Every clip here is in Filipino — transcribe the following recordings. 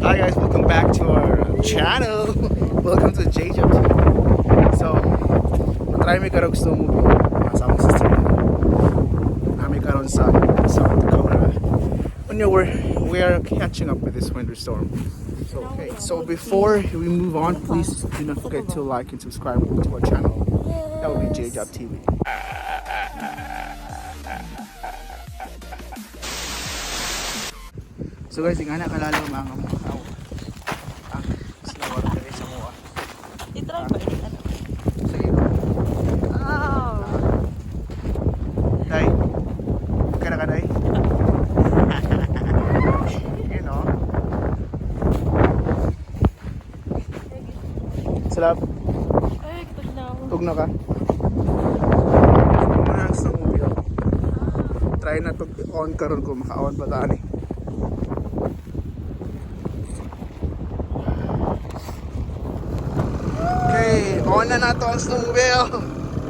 Hi guys, welcome back to our channel. Welcome to JJab. So, matry may karong snowmobile. Sa akong sister. Nami karon sa South Dakota. We are catching up with this winter storm. So, okay. So before we move on, please do not forget to like and subscribe to our channel. That would be JJab TV. So guys, ingana kalalo mga tao. Sinawar diri sa mua. I-try ba ini ano? Sige. Oh. Day. Kada day. You know. Salap. Ay, tugnaw. Tugna ka. Muna ang snowmobile. Try na to on karon ko maka-on pa tani. Okay, on na nato ang snowmobile.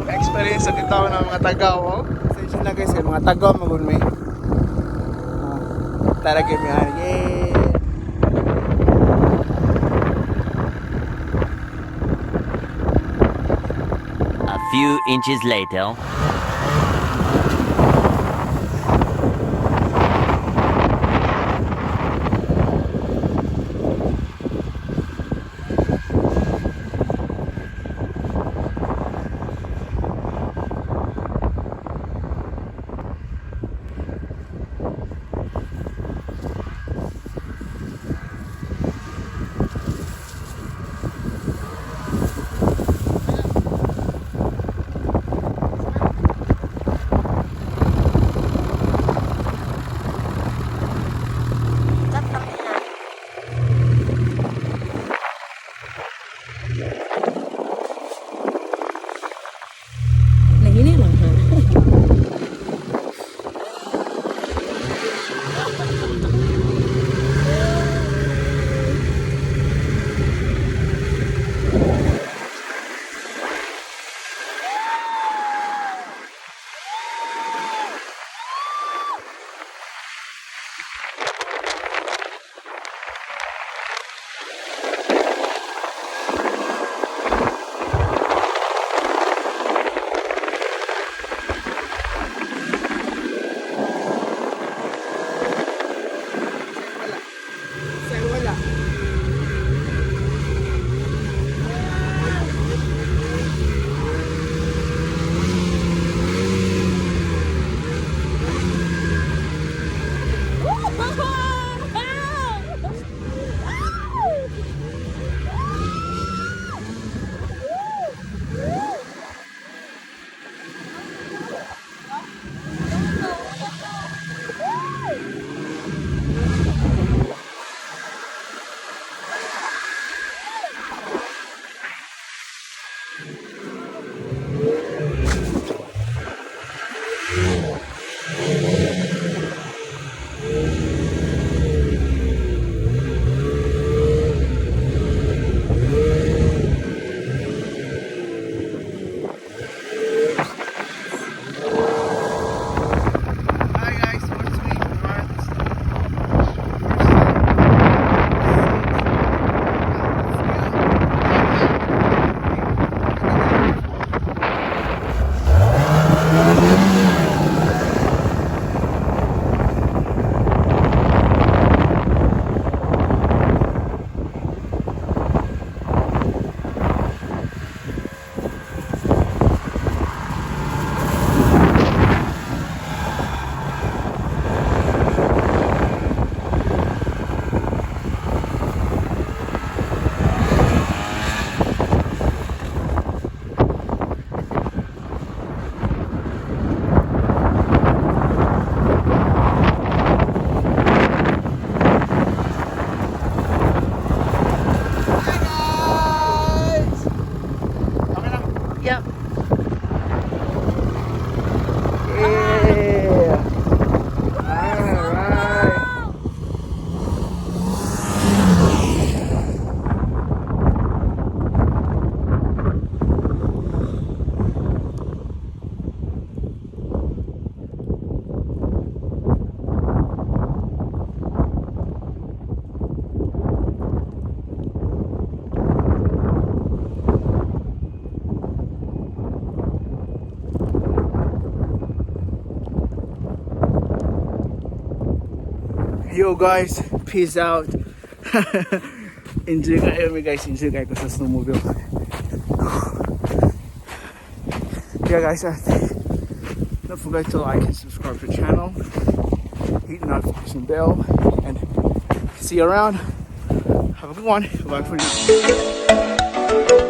Experience sa dito ng mga tagaw. Oh. Sensyon lang guys, mga tagaw magun may. Tara game yan. Yay! A few inches later. Yo guys, peace out. Enjoy kayo guys, enjoy kayo sa snowmobile. Yeah guys, don't forget to like and subscribe to the channel, hit the notification bell, and see you around. Have a good one. Bye for now.